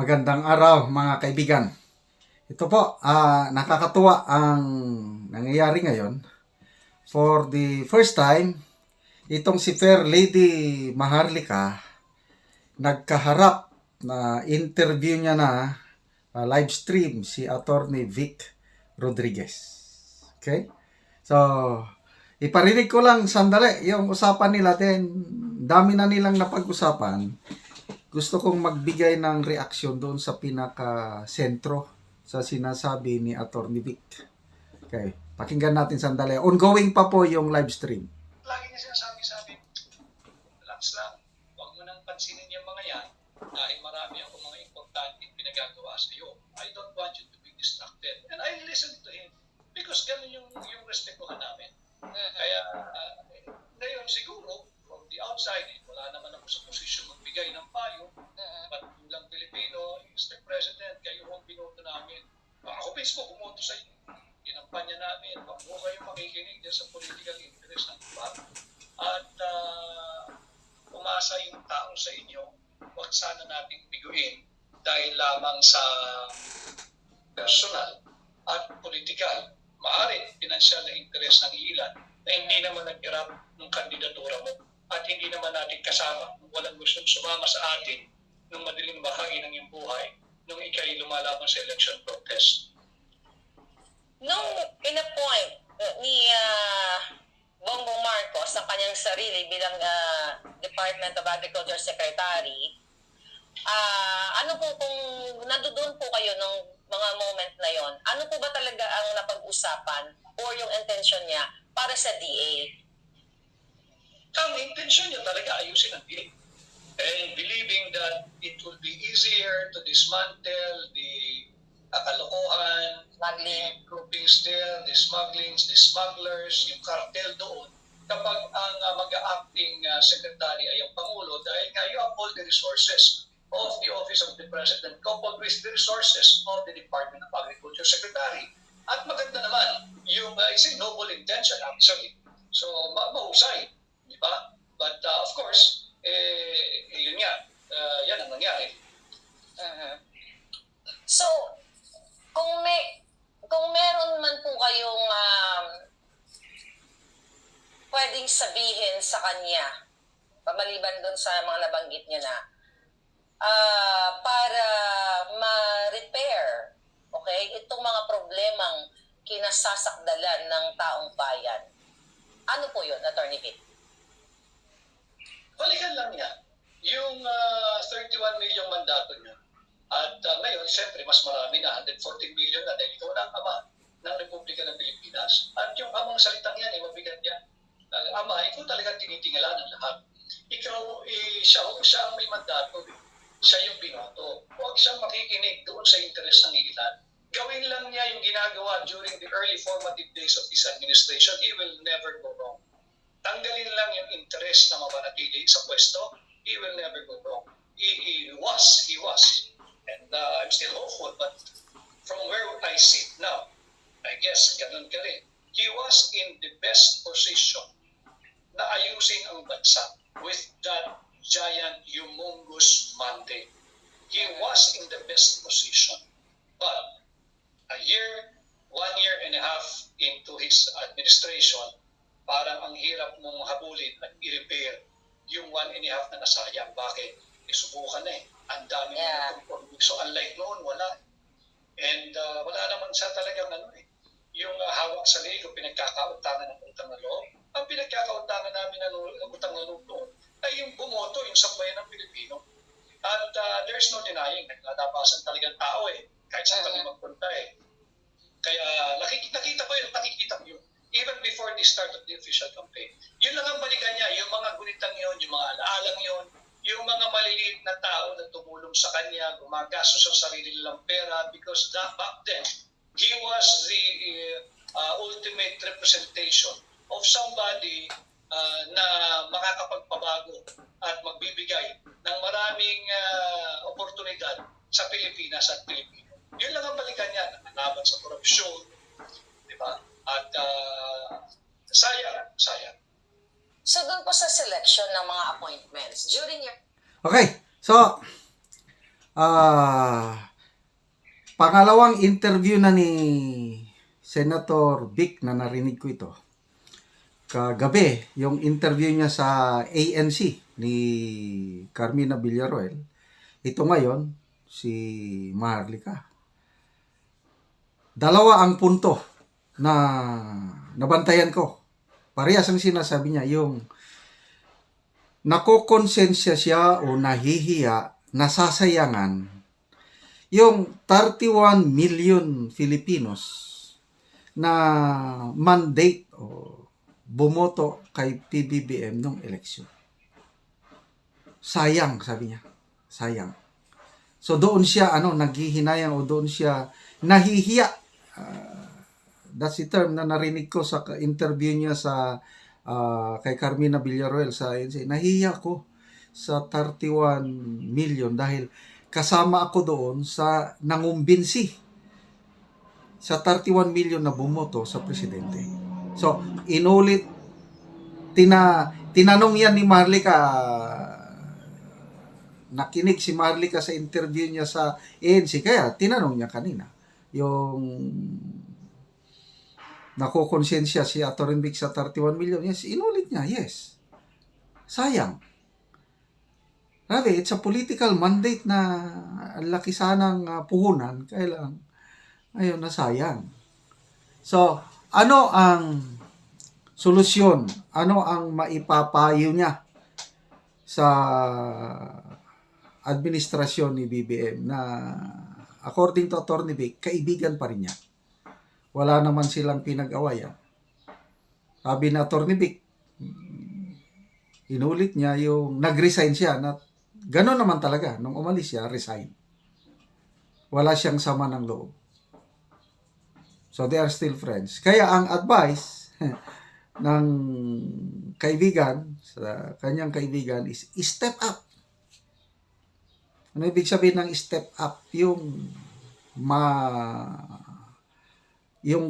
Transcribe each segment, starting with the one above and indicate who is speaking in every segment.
Speaker 1: Magandang araw mga kaibigan. Ito po, nakakatuwa ang nangyayari ngayon. For the first time, itong si Fair Lady Maharlika, nagkaharap na interview niya na live stream si Attorney Vic Rodriguez. Okay? So, iparinig ko lang sandali yung usapan nila. Then, dami na nilang napag-usapan. Gusto kong magbigay ng reaksyon doon sa pinaka-sentro sa sinasabi ni Attorney Vic. Okay, pakinggan natin sandali. Ongoing pa po yung live stream.
Speaker 2: Lagi niya sinasabi sa amin, relax lang, huwag mo nang pansinin yung mga yan dahil marami akong mga importante pinagagawa sa iyo. I don't want you to be distracted. And I listen to him because ganun yung respetuhan namin. Kaya ngayon siguro, from the outside, wala naman ako sa posisyon magbigay ng payo. But bilang Pilipino, Mr. President, kayo ang binoto namin. Ako mismo bumoto sa inyo. Ginampanya namin. Huwag mo kayong makikinig dyan sa political interest ng iba. At umasa yung tao sa inyo. Huwag sana nating biguin dahil lamang sa personal at political, maaaring pinansyal na interest ng ilan na hindi naman nag-irap ng kandidatura mo at hindi naman natin kasama kung walang gustong sumama sa atin nung madaling bahagi ng iyong buhay nung ikay lumalaban sa election protest.
Speaker 3: Nung in-appoint ni Bongbong Marcos ang kanyang sarili bilang Department of Agriculture Secretary, ano po kung nandoon po kayo nung mga moment na yon, ano po ba talaga ang napag-usapan or yung intention niya para sa DA?
Speaker 2: Ang intensyon niya talaga ayusin ang DA. And believing that it will be easier to dismantle the kalokohan,
Speaker 3: Smuggling.
Speaker 2: the groupings there, the smugglings, the smugglers, yung cartel doon, kapag ang mag-acting secretary ay ang Pangulo dahil nga you have all the resources of the Office of the President coupled with the resources of the Department of Agriculture Secretary. At maganda naman yung noble intention actually. So, mahusay, di ba? But of course, yun nga, yan ang nangyari.
Speaker 3: So, kung meron man po kayong pwedeng sabihin sa kanya, pamaliban doon sa mga nabanggit niya na, para ma-repair, okay, itong mga problemang kinasasakdalan ng taong bayan. Ano po yun, Attorney Vic?
Speaker 2: Balikan lang niya yung 31 million mandato niya. At ngayon, siyempre, mas marami na, 114 million na dahil ikaw na ang ama ng Republika ng Pilipinas. At yung amang salitang yan, mabigat yan. Ama, ikaw talaga tinitingala ng lahat. Ikaw, siya ang may mandato. Siya yung binoto. Huwag siyang makikinig doon sa interes ng ilan. Gawin lang niya yung ginagawa during the early formative days of his administration. He will never go wrong. Tanggalin lang yung interest na mapanatili sa pwesto. He will never go wrong. He was. And I'm still hopeful, but from where I sit now, I guess ganun ka rin. He was in the best position na ayusin ang bansa with that giant, humongous mandate. He was in the best position. But a year, 1 year and a half into his administration, parang ang hirap mong habulin at i-repair yung 1.5 na nasayang. Bakit? Subukan na eh. Ang dami na kompromiso. So unlike noon, wala. And wala naman siya talagang yung hawak sa leg o pinagkakautangan ng utang na loob. Ang pinagkakautangan namin ng utang na loob noon ay yung bumoto, yung sambayan ng Pilipino. At there's no denying, naglalabasan talagang tao eh. Kahit saan kami magpunta eh. Kaya nakikita ko yun. Even before the start of the official campaign. Yun lang ang balikan niya, yung mga gunitang yun, yung mga alaalang yun, yung mga maliliit na tao na tumulong sa kanya, gumagastos ang sarili nilang pera because back then, he was the ultimate representation of somebody na makakapagpabago at magbibigay ng maraming oportunidad sa Pilipinas at Pilipino. Yun lang ang balikan niya, nakalaban sa korupsyon, di ba? At sayang.
Speaker 3: So doon po sa selection ng mga appointments, during your...
Speaker 1: Okay, so Pangalawang interview na ni Senator Vic na narinig ko ito. Kagabi, yung interview niya sa ANC ni Carmina Villaruel. Ito ngayon, si Maharlika. Dalawa ang punto na nabantayan ko. Parehas ang sinasabi niya, yung nakokonsensya siya o nahihiya, nasasayangan yung 31 million Filipinos na mandate o bumoto kay PBBM nung eleksyon. Sayang, sabi niya. Sayang. So doon siya naghihinayang o doon siya nahihiya. That's the term na narinig ko sa interview niya sa kay Carmina Villaruel sa ANC. Nahihiya ko sa 31 million dahil kasama ako doon sa nangumbinsi sa 31 million na bumoto sa presidente. So, inulit, tinanong yan ni Maharlika, nakinig si Maharlika sa interview niya sa ANC, kaya tinanong niya kanina, yung nakokonsensya si Atty. Vic sa 31 million, yes, inulit niya, yes. Sayang. Grabe, it's a political mandate na laki sanang puhunan, kaya lang, ayun, nasayang. So, ano ang solusyon? Ano ang maipapayo niya sa administrasyon ni BBM na according to Atty. Vic, kaibigan pa rin niya. Wala naman silang pinag-awayan. Sabi na Atty. Vic, inulit niya yung nag-resign siya na gano'n naman talaga. Nung umalis siya, resign. Wala siyang sama ng loob. So, they are still friends. Kaya ang advice ng kaibigan, sa kanyang kaibigan is step up. Ano ibig sabihin ng step up? Yung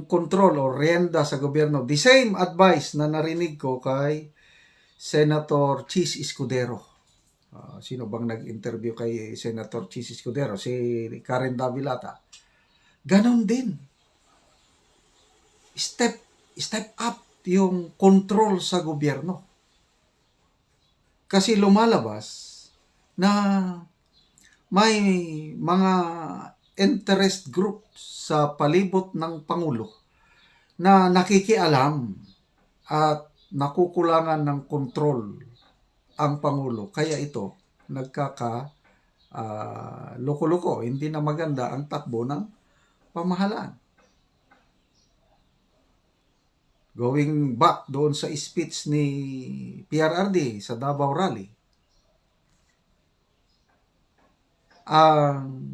Speaker 1: control o rienda sa gobyerno. The same advice na narinig ko kay Senator Chis Escudero. Sino bang nag-interview kay Senator Chis Escudero? Si Karen Davilata. Ganon din. Step up yung control sa gobyerno. Kasi lumalabas na may mga interest groups sa palibot ng Pangulo na nakikialam at nakukulangan ng kontrol ang Pangulo. Kaya ito, loko-loko, hindi na maganda ang takbo ng pamahalaan. Going back doon sa speech ni PRRD sa Davao Rally, ang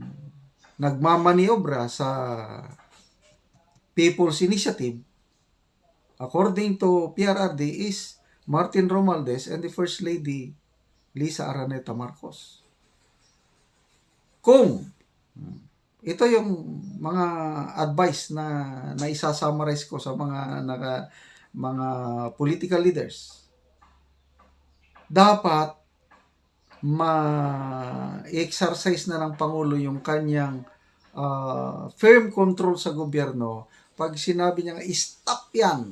Speaker 1: nagmamaniobra sa People's Initiative, according to PRRD, is Martin Romualdez and the First Lady Lisa Araneta Marcos. Kung ito yung mga advice na naisasummarize ko sa mga political leaders, dapat ma-exercise na ng Pangulo yung kanyang firm control sa gobyerno. Pag sinabi niya nga, stop yan.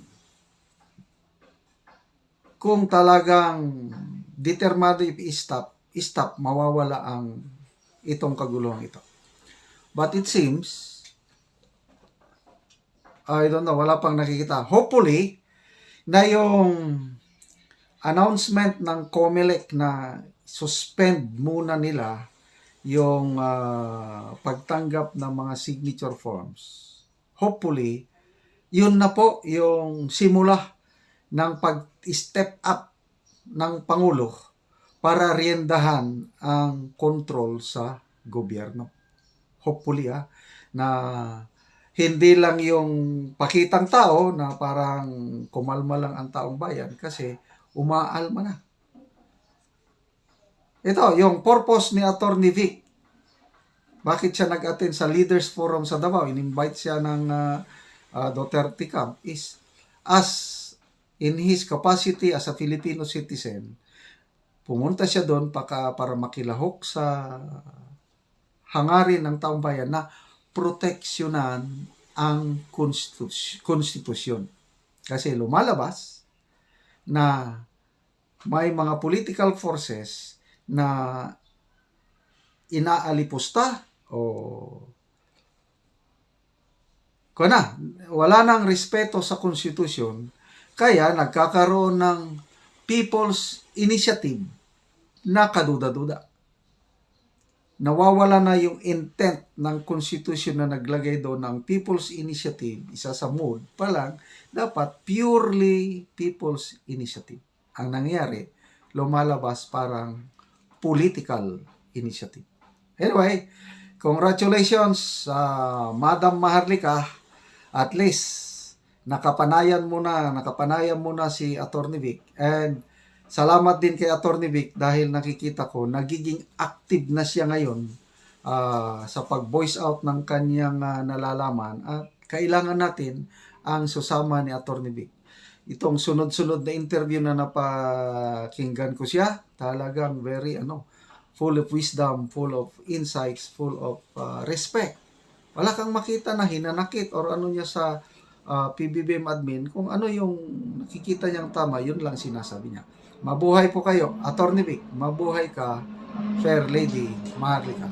Speaker 1: Kung talagang determinado i-stop, mawawala itong kaguluhan ito. But it seems, I don't know, wala pang nakikita. Hopefully, na yung announcement ng COMELEC na suspend muna nila yung pagtanggap ng mga signature forms. Hopefully, yun na po yung simula ng pag-step up ng Pangulo para riendahan ang control sa gobyerno. Hopefully, na hindi lang yung pakitang tao na parang kumalma lang ang taong bayan kasi umaalma na. Ito, yung purpose ni Atty. Vic. Bakit siya nag-attend sa Leaders Forum sa Davao? In-invite siya ng Duterte camp is as in his capacity as a Filipino citizen, pumunta siya doon para makilahok sa hangarin ng taong bayan na proteksyonan ang konstitusyon. Kasi lumalabas na may mga political forces na inaalipusta o wala nang respeto sa konstitusyon, kaya nagkakaroon ng People's Initiative na kaduda-duda. Nawawala na yung intent ng konstitusyon na naglagay doon ng People's Initiative. Isa sa mood pa lang, dapat purely People's Initiative. Ang nangyari, lumalabas parang political initiative. Anyway, congratulations sa Madam Maharlika. At least, nakapanayan mo na si Attorney Vic. And salamat din kay Attorney Vic dahil nakikita ko, nagiging active na siya ngayon sa pag-voice out ng kanyang nalalaman. At kailangan natin ang susama ni Attorney Vic. Itong sunod-sunod na interview na napakinggan ko siya, talagang very full of wisdom, full of insights, full of respect. Wala kang makita na hinanakit or ano niya sa PBBM admin, kung ano yung nakikita niyang tama, yun lang sinasabi niya. Mabuhay po kayo, Attorney Vic, mabuhay ka, Fair Lady Maharlika.